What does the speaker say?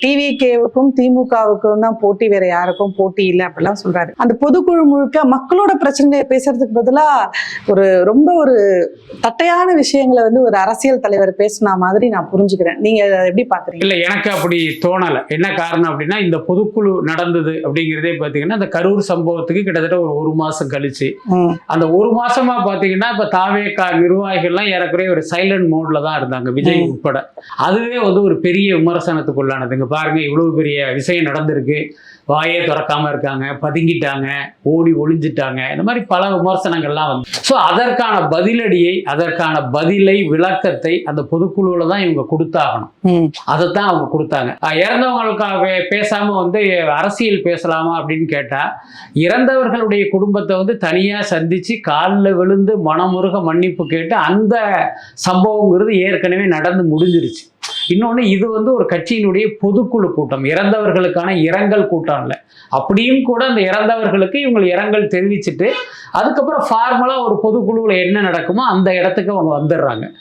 டிவிகேவுக்கும் திமுகவுக்கும் தான் போட்டி, வேற யாருக்கும் போட்டி இல்லை அப்படிலாம் சொல்றாரு. அந்த பொதுக்குழு முழுக்க மக்களோட பிரச்சனையை பேசுறதுக்கு பதிலா ரொம்ப ஒரு தட்டையான விஷயங்களை ஒரு அரசியல் தலைவர் பேசின மாதிரி நான் புரிஞ்சுக்கிறேன். நீங்க அதை எப்படி பாக்குறீங்க? இல்ல, எனக்கு அப்படி தோணலை. என்ன காரணம் அப்படின்னா, இந்த பொதுக்குழு நடந்தது அப்படிங்கிறதே பாத்தீங்கன்னா அந்த கரூர் சம்பவத்துக்கு கிட்டத்தட்ட ஒரு மாசம் கழிச்சு, அந்த ஒரு மாசமா பாத்தீங்கன்னா இப்ப தாவேகா நிர்வாகிகள்லாம் ஏறக்குறைய ஒரு சைலண்ட் மோட்ல தான் இருந்தாங்க, விஜய் உட்பட. அதுவே ஒரு பெரிய விமர்சனத்துக்குள்ளானதுங்க. பாருங்க, இவ்வளவு பெரிய விஷயம் நடந்திருக்கு, வாயே திறக்காம இருக்காங்க, பதுங்கிட்டாங்க, ஓடி ஒளிஞ்சிட்டாங்க, இந்த மாதிரி பல விமர்சனங்கள்லாம் வந்து. ஸோ அதற்கான பதிலடியை, அதற்கான பதிலை, விளக்கத்தை அந்த பொதுக்குழுல தான் இவங்க கொடுத்தாகணும். அதைத்தான் அவங்க கொடுத்தாங்க. இறந்தவங்களுக்காக பேசாம அரசியல் பேசலாமா அப்படின்னு கேட்டா, இறந்தவர்களுடைய குடும்பத்தை தனியா சந்திச்சு காலில் விழுந்து மனமுருக மன்னிப்பு கேட்டு அந்த சம்பவங்கிறது ஏற்கனவே நடந்து முடிஞ்சிருச்சு. இன்னொன்று, இது ஒரு கட்சியினுடைய பொதுக்குழு கூட்டம், இறந்தவர்களுக்கான இரங்கல் கூட்டம் இல்லை. அப்படியும் கூட அந்த இறந்தவர்களுக்கு இவங்க இரங்கல் தெரிவிச்சுட்டு அதுக்கப்புறம் ஃபார்மலா ஒரு பொதுக்குழுவில் என்ன நடக்குமோ அந்த இடத்துக்கு அவங்க வந்துடுறாங்க.